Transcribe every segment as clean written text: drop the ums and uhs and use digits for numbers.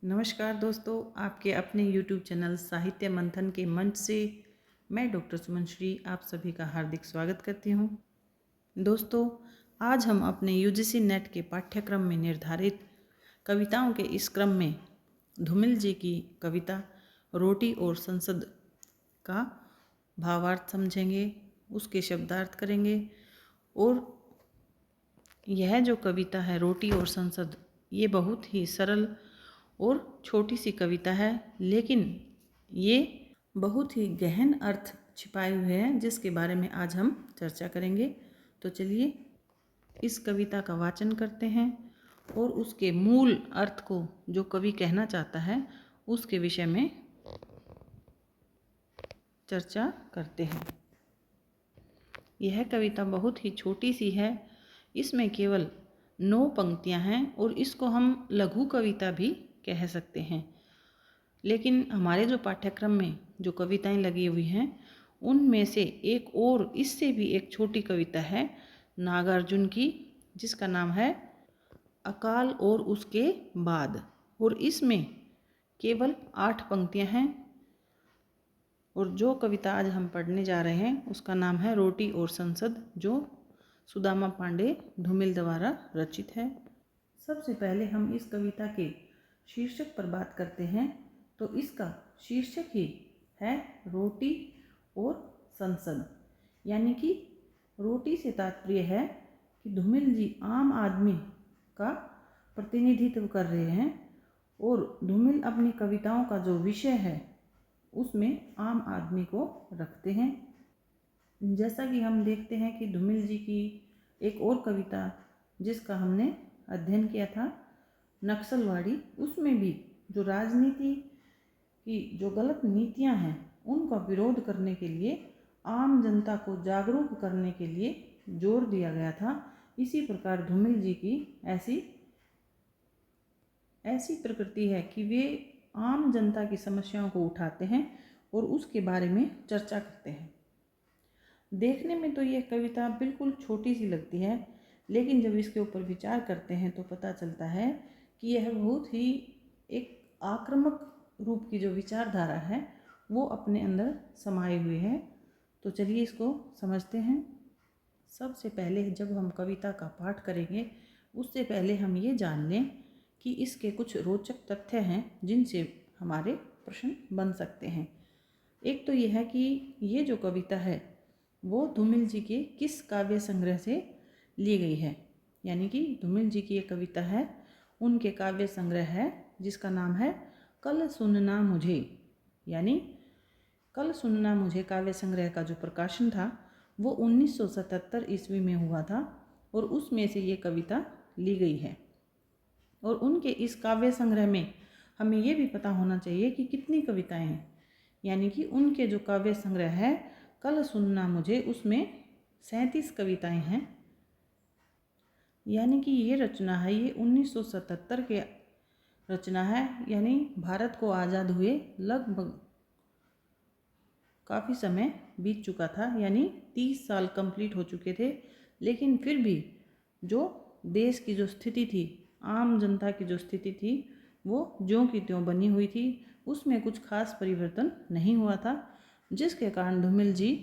नमस्कार दोस्तों, आपके अपने YouTube चैनल साहित्य मंथन के मंच से मैं डॉक्टर सुमन श्री आप सभी का हार्दिक स्वागत करती हूँ। दोस्तों, आज हम अपने UGC नेट के पाठ्यक्रम में निर्धारित कविताओं के इस क्रम में धूमिल जी की कविता रोटी और संसद का भावार्थ समझेंगे, उसके शब्दार्थ करेंगे। और यह जो कविता है रोटी और संसद, ये बहुत ही सरल और छोटी सी कविता है, लेकिन ये बहुत ही गहन अर्थ छिपाए हुए हैं जिसके बारे में आज हम चर्चा करेंगे। तो चलिए इस कविता का वाचन करते हैं और उसके मूल अर्थ को जो कवि कहना चाहता है उसके विषय में चर्चा करते हैं। यह कविता बहुत ही छोटी सी है, इसमें केवल 9 पंक्तियां हैं और इसको हम लघु कविता भी कह सकते हैं। लेकिन हमारे जो पाठ्यक्रम में जो कविताएं लगी हुई हैं उनमें से एक और इससे भी एक छोटी कविता है नागार्जुन की, जिसका नाम है अकाल और उसके बाद, और इसमें केवल 8 पंक्तियां हैं। और जो कविता आज हम पढ़ने जा रहे हैं उसका नाम है रोटी और संसद, जो सुदामा पांडे धूमिल द्वारा रचित है। सबसे पहले हम इस कविता के शीर्षक पर बात करते हैं। तो इसका शीर्षक ही है रोटी और संसद, यानी कि रोटी से तात्पर्य है कि धूमिल जी आम आदमी का प्रतिनिधित्व कर रहे हैं और धूमिल अपनी कविताओं का जो विषय है उसमें आम आदमी को रखते हैं। जैसा कि हम देखते हैं कि धूमिल जी की एक और कविता जिसका हमने अध्ययन किया था नक्सलवाड़ी, उसमें भी जो राजनीति की जो गलत नीतियां हैं उनका विरोध करने के लिए, आम जनता को जागरूक करने के लिए जोर दिया गया था। इसी प्रकार धूमिल जी की ऐसी प्रकृति है कि वे आम जनता की समस्याओं को उठाते हैं और उसके बारे में चर्चा करते हैं। देखने में तो यह कविता बिल्कुल छोटी सी लगती है, लेकिन जब इसके ऊपर विचार करते हैं तो पता चलता है कि यह बहुत ही एक आक्रामक रूप की जो विचारधारा है वो अपने अंदर समाई हुई है। तो चलिए इसको समझते हैं। सबसे पहले जब हम कविता का पाठ करेंगे उससे पहले हम ये जान लें कि इसके कुछ रोचक तथ्य हैं जिनसे हमारे प्रश्न बन सकते हैं। एक तो यह है कि ये जो कविता है वो धूमिल जी के किस काव्य संग्रह से ली गई है, यानी कि धूमिल जी की ये कविता है उनके काव्य संग्रह है जिसका नाम है कल सुनना मुझे। यानी कल सुनना मुझे काव्य संग्रह का जो प्रकाशन था वो 1977 ईस्वी में हुआ था और उसमें से ये कविता ली गई है। और उनके इस काव्य संग्रह में हमें ये भी पता होना चाहिए कि कितनी कविताएं हैं, यानी कि उनके जो काव्य संग्रह है कल सुनना मुझे उसमें 37 कविताएं हैं। यानी कि ये रचना है ये 1977 के रचना है, यानी भारत को आज़ाद हुए लगभग काफ़ी समय बीत चुका था, यानी 30 साल कंप्लीट हो चुके थे। लेकिन फिर भी जो देश की जो स्थिति थी, आम जनता की जो स्थिति थी वो ज्यों की त्यों बनी हुई थी, उसमें कुछ खास परिवर्तन नहीं हुआ था, जिसके कारण धूमिल जी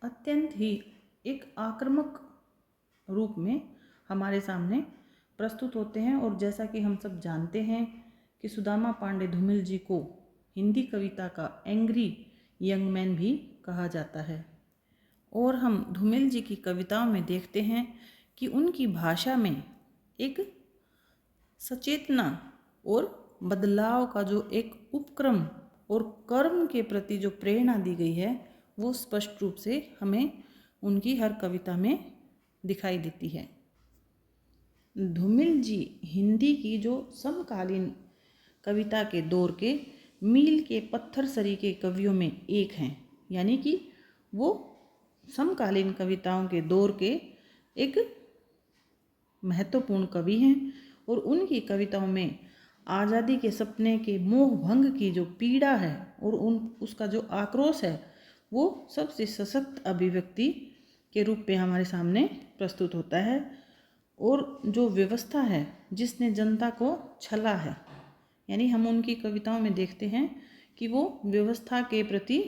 अत्यंत ही एक आक्रामक रूप में हमारे सामने प्रस्तुत होते हैं। और जैसा कि हम सब जानते हैं कि सुदामा पांडे धूमिल जी को हिंदी कविता का एंग्री यंग मैन भी कहा जाता है। और हम धूमिल जी की कविताओं में देखते हैं कि उनकी भाषा में एक सचेतना और बदलाव का जो एक उपक्रम और कर्म के प्रति जो प्रेरणा दी गई है वो स्पष्ट रूप से हमें उनकी हर कविता में दिखाई देती है। धूमिल जी हिंदी की जो समकालीन कविता के दौर के मील के पत्थर सरीखे कवियों में एक हैं, यानी कि वो समकालीन कविताओं के दौर के एक महत्वपूर्ण कवि हैं। और उनकी कविताओं में आज़ादी के सपने के मोह भंग की जो पीड़ा है और उसका जो आक्रोश है वो सबसे सशक्त अभिव्यक्ति के रूप में हमारे सामने प्रस्तुत होता है। और जो व्यवस्था है जिसने जनता को छला है, यानी हम उनकी कविताओं में देखते हैं कि वो व्यवस्था के प्रति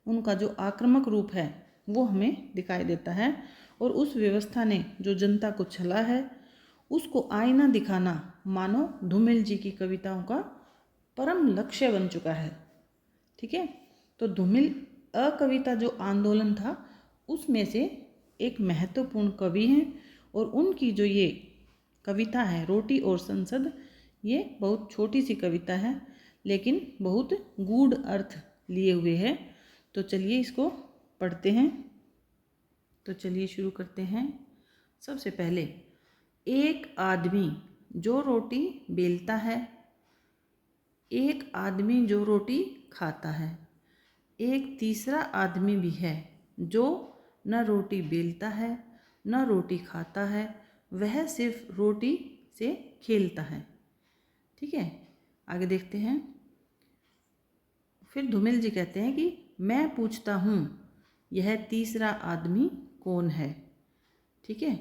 उनका जो आक्रामक रूप है वो हमें दिखाई देता है, और उस व्यवस्था ने जो जनता को छला है उसको आईना दिखाना मानो धूमिल जी की कविताओं का परम लक्ष्य बन चुका है। ठीक है, तो धूमिल अकविता जो आंदोलन था उसमें से एक महत्वपूर्ण कवि हैं, और उनकी जो ये कविता है रोटी और संसद, ये बहुत छोटी सी कविता है लेकिन बहुत गूढ़ अर्थ लिए हुए है। तो चलिए इसको पढ़ते हैं। तो चलिए शुरू करते हैं। सबसे पहले, एक आदमी जो रोटी बेलता है, एक आदमी जो रोटी खाता है, एक तीसरा आदमी भी है जो न रोटी बेलता है न रोटी खाता है, वह सिर्फ रोटी से खेलता है। ठीक है, आगे देखते हैं। फिर धूमिल जी कहते हैं कि मैं पूछता हूँ यह तीसरा आदमी कौन है। ठीक है,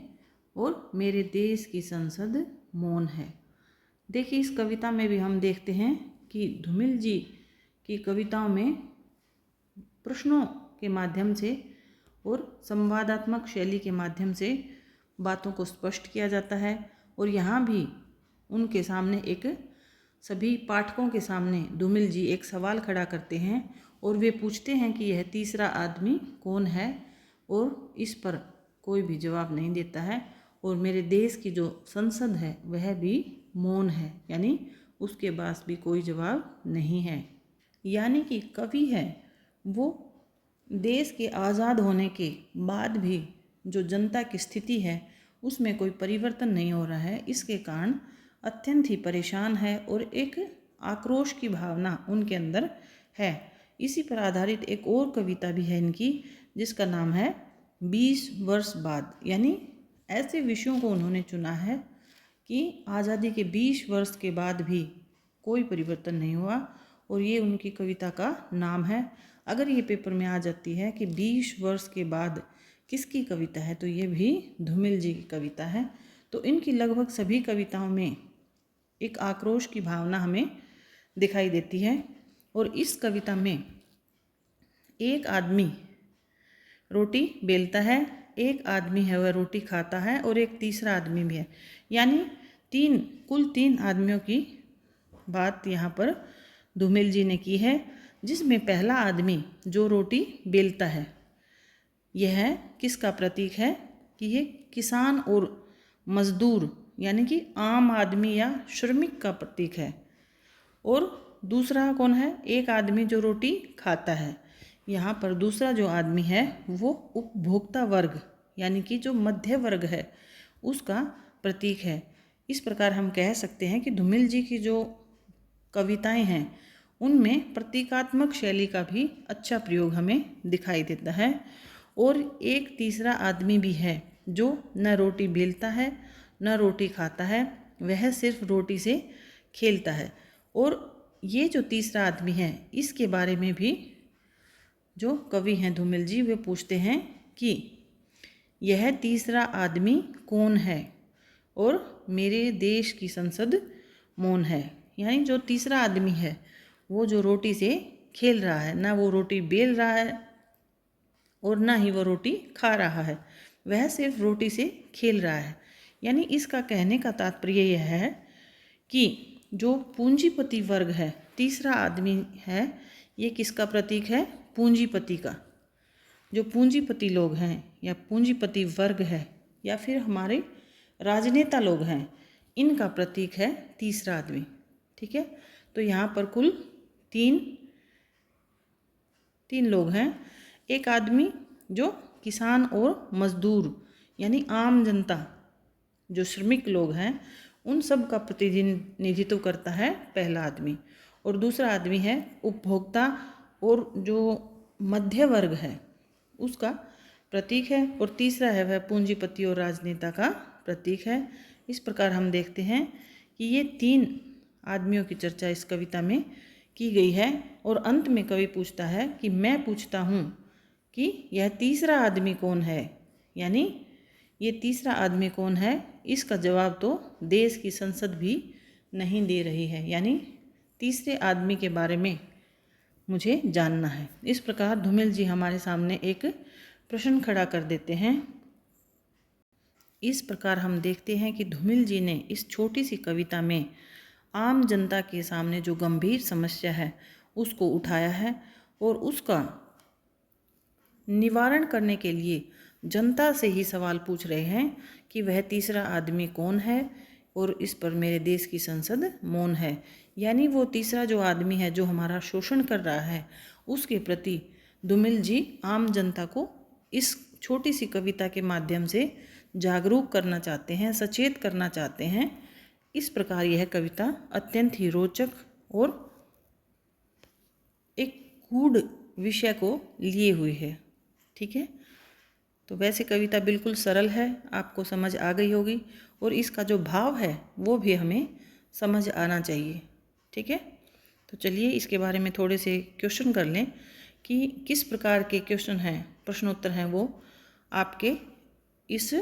और मेरे देश की संसद मौन है। देखिए, इस कविता में भी हम देखते हैं कि धूमिल जी की कविताओं में प्रश्नों के माध्यम से और संवादात्मक शैली के माध्यम से बातों को स्पष्ट किया जाता है, और यहाँ भी उनके सामने एक सभी पाठकों के सामने धूमिल जी एक सवाल खड़ा करते हैं और वे पूछते हैं कि यह तीसरा आदमी कौन है, और इस पर कोई भी जवाब नहीं देता है। और मेरे देश की जो संसद है वह भी मौन है, यानी उसके पास भी कोई जवाब नहीं है। यानी कि कवि है वो देश के आज़ाद होने के बाद भी जो जनता की स्थिति है उसमें कोई परिवर्तन नहीं हो रहा है, इसके कारण अत्यंत ही परेशान है और एक आक्रोश की भावना उनके अंदर है। इसी पर आधारित एक और कविता भी है इनकी, जिसका नाम है 20 वर्ष बाद। यानी ऐसे विषयों को उन्होंने चुना है कि आज़ादी के 20 वर्ष के बाद भी कोई परिवर्तन नहीं हुआ, और ये उनकी कविता का नाम है। अगर ये पेपर में आ जाती है कि 20 वर्ष के बाद किसकी कविता है, तो ये भी धूमिल जी की कविता है। तो इनकी लगभग सभी कविताओं में एक आक्रोश की भावना हमें दिखाई देती है। और इस कविता में एक आदमी रोटी बेलता है, एक आदमी है वह रोटी खाता है, और एक तीसरा आदमी भी है। यानी कुल तीन आदमियों की बात यहाँ पर धूमिल जी ने की है, जिसमें पहला आदमी जो रोटी बेलता है यह किसका प्रतीक है कि ये किसान और मजदूर यानी कि आम आदमी या श्रमिक का प्रतीक है। और दूसरा कौन है, एक आदमी जो रोटी खाता है, यहाँ पर दूसरा जो आदमी है वो उपभोक्ता वर्ग यानी कि जो मध्य वर्ग है उसका प्रतीक है। इस प्रकार हम कह सकते हैं कि धूमिल जी की जो कविताएं हैं उनमें प्रतीकात्मक शैली का भी अच्छा प्रयोग हमें दिखाई देता है। और एक तीसरा आदमी भी है जो न रोटी बेलता है न रोटी खाता है, वह सिर्फ रोटी से खेलता है। और ये जो तीसरा आदमी है इसके बारे में भी जो कवि हैं धूमिल जी वे पूछते हैं कि यह तीसरा आदमी कौन है, और मेरे देश की संसद मौन है। यानी जो तीसरा आदमी है वो जो रोटी से खेल रहा है, ना वो रोटी बेल रहा है और ना ही वो रोटी खा रहा है, वह सिर्फ रोटी से खेल रहा है। यानी इसका कहने का तात्पर्य यह है कि जो पूंजीपति वर्ग है, तीसरा आदमी है, ये किसका प्रतीक है, पूंजीपति का। जो पूंजीपति लोग हैं या पूंजीपति वर्ग है या फिर हमारे राजनेता लोग हैं, इनका प्रतीक है तीसरा आदमी। ठीक है, तो यहाँ पर कुल तीन लोग हैं। एक आदमी जो किसान और मजदूर यानी आम जनता जो श्रमिक लोग हैं उन सब का प्रतिनिधित्व करता है पहला आदमी, और दूसरा आदमी है उपभोक्ता और जो मध्य वर्ग है उसका प्रतीक है, और तीसरा है वह पूंजीपति और राजनेता का प्रतीक है। इस प्रकार हम देखते हैं कि ये तीन आदमियों की चर्चा इस कविता में की गई है। और अंत में कवि पूछता है कि मैं पूछता हूँ कि यह तीसरा आदमी कौन है। यानी ये तीसरा आदमी कौन है, इसका जवाब तो देश की संसद भी नहीं दे रही है। यानी तीसरे आदमी के बारे में मुझे जानना है। इस प्रकार धूमिल जी हमारे सामने एक प्रश्न खड़ा कर देते हैं। इस प्रकार हम देखते हैं कि धूमिल जी ने इस छोटी सी कविता में आम जनता के सामने जो गंभीर समस्या है उसको उठाया है और उसका निवारण करने के लिए जनता से ही सवाल पूछ रहे हैं कि वह तीसरा आदमी कौन है और इस पर मेरे देश की संसद मौन है। यानी वो तीसरा जो आदमी है जो हमारा शोषण कर रहा है उसके प्रति धूमिल जी आम जनता को इस छोटी सी कविता के माध्यम से जागरूक करना चाहते हैं, सचेत करना चाहते हैं। इस प्रकार यह कविता अत्यंत ही रोचक और एक गूढ़ विषय को लिए हुई है। ठीक है, तो वैसे कविता बिल्कुल सरल है, आपको समझ आ गई होगी और इसका जो भाव है वो भी हमें समझ आना चाहिए। ठीक है, तो चलिए इसके बारे में थोड़े से क्वेश्चन कर लें कि किस प्रकार के क्वेश्चन हैं, प्रश्नोत्तर हैं वो आपके इस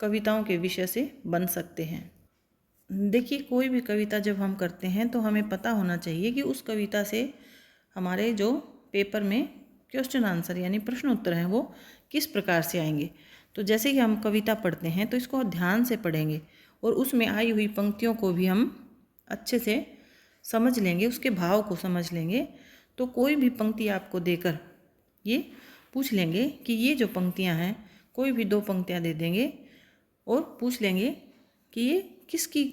कविताओं के विषय से बन सकते हैं। देखिए, कोई भी कविता जब हम करते हैं तो हमें पता होना चाहिए कि उस कविता से हमारे जो पेपर में क्वेश्चन आंसर यानी प्रश्न उत्तर हैं वो किस प्रकार से आएंगे। तो जैसे कि हम कविता पढ़ते हैं तो इसको ध्यान से पढ़ेंगे और उसमें आई हुई पंक्तियों को भी हम अच्छे से समझ लेंगे, उसके भाव को समझ लेंगे। तो कोई भी पंक्ति आपको देकर ये पूछ लेंगे कि ये जो पंक्तियां हैं, कोई भी 2 पंक्तियां दे देंगे और पूछ लेंगे कि ये किसकी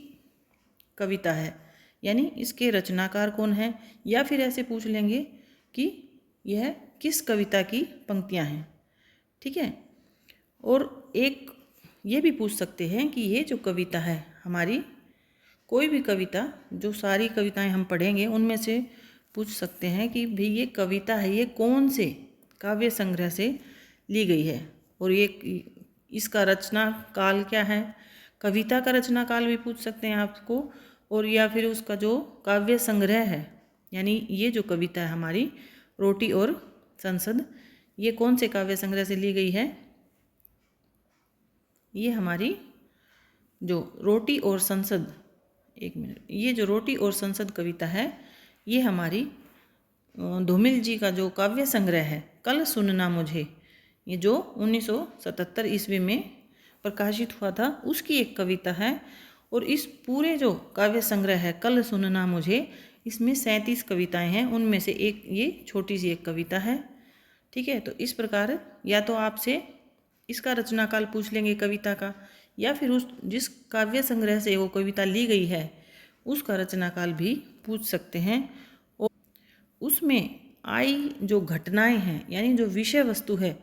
कविता है, यानी इसके रचनाकार कौन है, या फिर ऐसे पूछ लेंगे कि यह किस कविता की पंक्तियां हैं। ठीक है, और एक ये भी पूछ सकते हैं कि ये जो कविता है हमारी, कोई भी कविता, जो सारी कविताएं हम पढ़ेंगे उनमें से पूछ सकते हैं कि भाई ये कविता है ये कौन से काव्य संग्रह से ली गई है और ये इसका रचना काल क्या है। कविता का रचना काल भी पूछ सकते हैं आपको, और या फिर उसका जो काव्य संग्रह है, यानी ये जो कविता है हमारी रोटी और संसद, ये कौन से काव्य संग्रह से ली गई है। ये हमारी जो रोटी और संसद, एक मिनट, ये जो रोटी और संसद कविता है ये हमारी धूमिल जी का जो काव्य संग्रह है कल सुनना मुझे, ये जो 1977 ईस्वी में प्रकाशित हुआ था उसकी एक कविता है। और इस पूरे जो काव्य संग्रह है कल सुनना मुझे, इसमें 37 कविताएं हैं, उनमें से एक ये छोटी सी एक कविता है। ठीक है, तो इस प्रकार या तो आपसे इसका रचनाकाल पूछ लेंगे कविता का, या फिर उस जिस काव्य संग्रह से वो कविता ली गई है उसका रचनाकाल भी पूछ सकते हैं। और उसमें आई जो घटनाएं हैं यानी जो विषय वस्तु है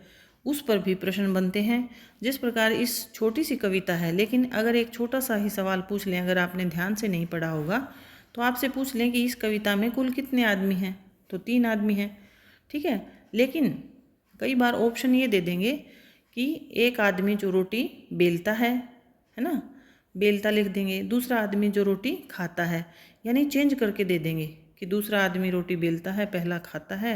उस पर भी प्रश्न बनते हैं। जिस प्रकार इस छोटी सी कविता है, लेकिन अगर एक छोटा सा ही सवाल पूछ लें, अगर आपने ध्यान से नहीं पढ़ा होगा तो आपसे पूछ लें कि इस कविता में कुल कितने आदमी हैं, तो 3 आदमी हैं। ठीक है, लेकिन कई बार ऑप्शन ये दे देंगे कि एक आदमी जो रोटी बेलता है ना, बेलता लिख देंगे, दूसरा आदमी जो रोटी खाता है, यानी चेंज करके दे देंगे कि दूसरा आदमी रोटी बेलता है, पहला खाता है,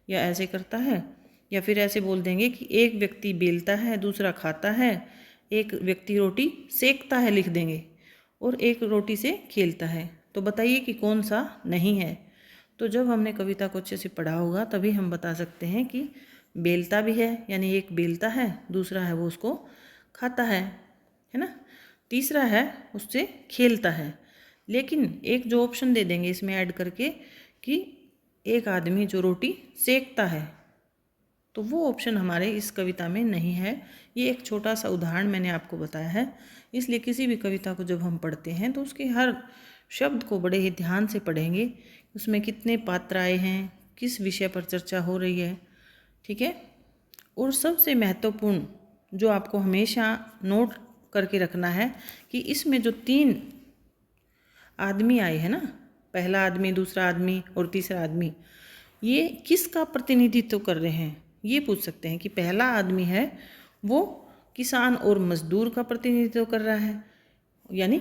या ऐसे करता है। या फिर ऐसे बोल देंगे कि एक व्यक्ति बेलता है, दूसरा खाता है, एक व्यक्ति रोटी सेकता है लिख देंगे, और एक रोटी से खेलता है। तो बताइए कि कौन सा नहीं है। तो जब हमने कविता को अच्छे से पढ़ा होगा तभी हम बता सकते हैं कि बेलता भी है, यानी एक बेलता है, दूसरा है वो उसको खाता है ना, तीसरा है उससे खेलता है। लेकिन एक जो ऑप्शन दे देंगे इसमें ऐड करके कि एक आदमी जो रोटी सेकता है, तो वो ऑप्शन हमारे इस कविता में नहीं है। ये एक छोटा सा उदाहरण मैंने आपको बताया है। इसलिए किसी भी कविता को जब हम पढ़ते हैं तो उसके हर शब्द को बड़े ही ध्यान से पढ़ेंगे, उसमें कितने पात्र आए हैं, किस विषय पर चर्चा हो रही है। ठीक है, और सबसे महत्वपूर्ण जो आपको हमेशा नोट करके रखना है कि इसमें जो 3 आदमी आए हैं ना, पहला आदमी, दूसरा आदमी और तीसरा आदमी, ये किसका प्रतिनिधित्व कर रहे हैं। ये पूछ सकते हैं कि पहला आदमी है वो किसान और मजदूर का प्रतिनिधित्व कर रहा है, यानी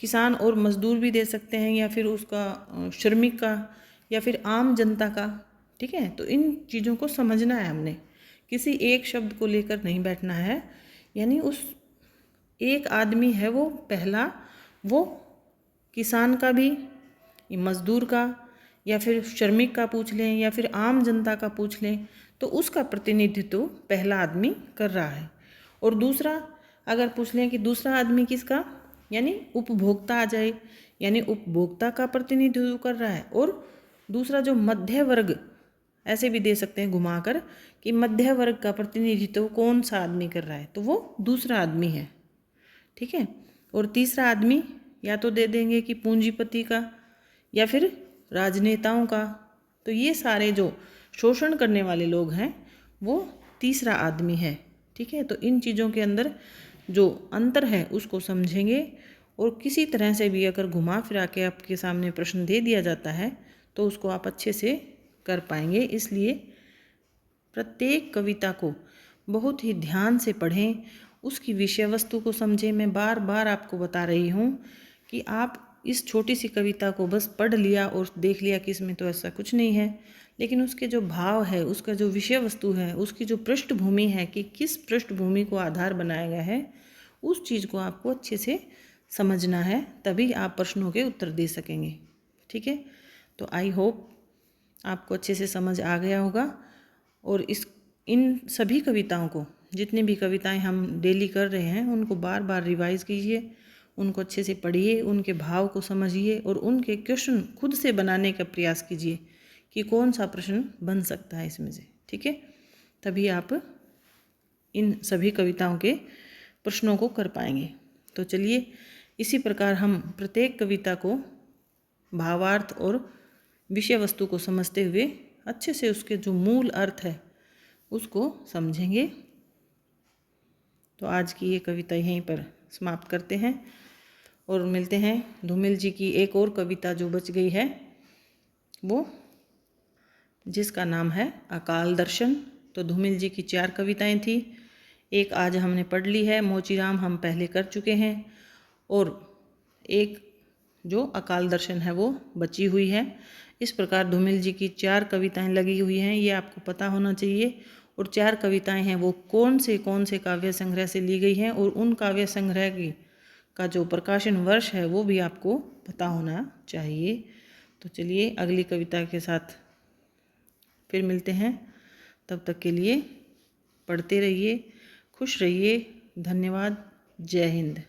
किसान और मजदूर भी दे सकते हैं, या फिर उसका श्रमिक का, या फिर आम जनता का। ठीक है, तो इन चीज़ों को समझना है हमने, किसी एक शब्द को लेकर नहीं बैठना है। यानी उस एक आदमी है वो पहला, वो किसान का भी ये मज़दूर का या फिर श्रमिक का पूछ लें या फिर आम जनता का पूछ लें, तो उसका प्रतिनिधित्व पहला आदमी कर रहा है। और दूसरा अगर पूछ लें कि दूसरा आदमी किसका, यानी उपभोक्ता आ जाए, यानी उपभोक्ता का प्रतिनिधित्व कर रहा है। और दूसरा जो मध्य वर्ग, ऐसे भी दे सकते हैं घुमाकर कि मध्य वर्ग का प्रतिनिधित्व कौन सा आदमी कर रहा है, तो वो दूसरा आदमी है। ठीक है। और तीसरा आदमी या तो दे देंगे कि पूंजीपति का या फिर राजनेताओं का। तो ये सारे जो शोषण करने वाले लोग हैं वो तीसरा आदमी है। ठीक है। तो इन चीज़ों के अंदर जो अंतर है उसको समझेंगे। और किसी तरह से भी अगर घुमा फिरा के आपके सामने प्रश्न दे दिया जाता है तो उसको आप अच्छे से कर पाएंगे। इसलिए प्रत्येक कविता को बहुत ही ध्यान से पढ़ें, उसकी विषय वस्तु को समझें। मैं बार बार आपको बता रही हूँ कि आप इस छोटी सी कविता को बस पढ़ लिया और देख लिया कि इसमें तो ऐसा कुछ नहीं है, लेकिन उसके जो भाव है, उसका जो विषय वस्तु है, उसकी जो पृष्ठभूमि है कि किस पृष्ठभूमि को आधार बनाया गया है, उस चीज़ को आपको अच्छे से समझना है, तभी आप प्रश्नों के उत्तर दे सकेंगे। ठीक है। तो आई होप आपको अच्छे से समझ आ गया होगा। और इन सभी कविताओं को, जितनी भी कविताएं हम डेली कर रहे हैं, उनको बार बार रिवाइज़ कीजिए, उनको अच्छे से पढ़िए, उनके भाव को समझिए और उनके क्वेश्चन खुद से बनाने का प्रयास कीजिए कि कौन सा प्रश्न बन सकता है इसमें से। ठीक है। तभी आप इन सभी कविताओं के प्रश्नों को कर पाएंगे। तो चलिए इसी प्रकार हम प्रत्येक कविता को भावार्थ और विषय वस्तु को समझते हुए अच्छे से उसके जो मूल अर्थ है उसको समझेंगे। तो आज की ये कविता यहीं पर समाप्त करते हैं और मिलते हैं धूमिल जी की एक और कविता जो बच गई है, वो जिसका नाम है अकाल दर्शन। तो धूमिल जी की 4 कविताएं थी, एक आज हमने पढ़ ली है, मोचीराम हम पहले कर चुके हैं, और एक जो अकाल दर्शन है वो बची हुई है। इस प्रकार धूमिल जी की 4 कविताएं लगी हुई हैं, ये आपको पता होना चाहिए। और 4 कविताएं हैं वो कौन से काव्य संग्रह से ली गई हैं, और उन काव्य संग्रह की का जो प्रकाशन वर्ष है वो भी आपको पता होना चाहिए। तो चलिए अगली कविता के साथ फिर मिलते हैं। तब तक के लिए पढ़ते रहिए, खुश रहिए। धन्यवाद। जय हिंद।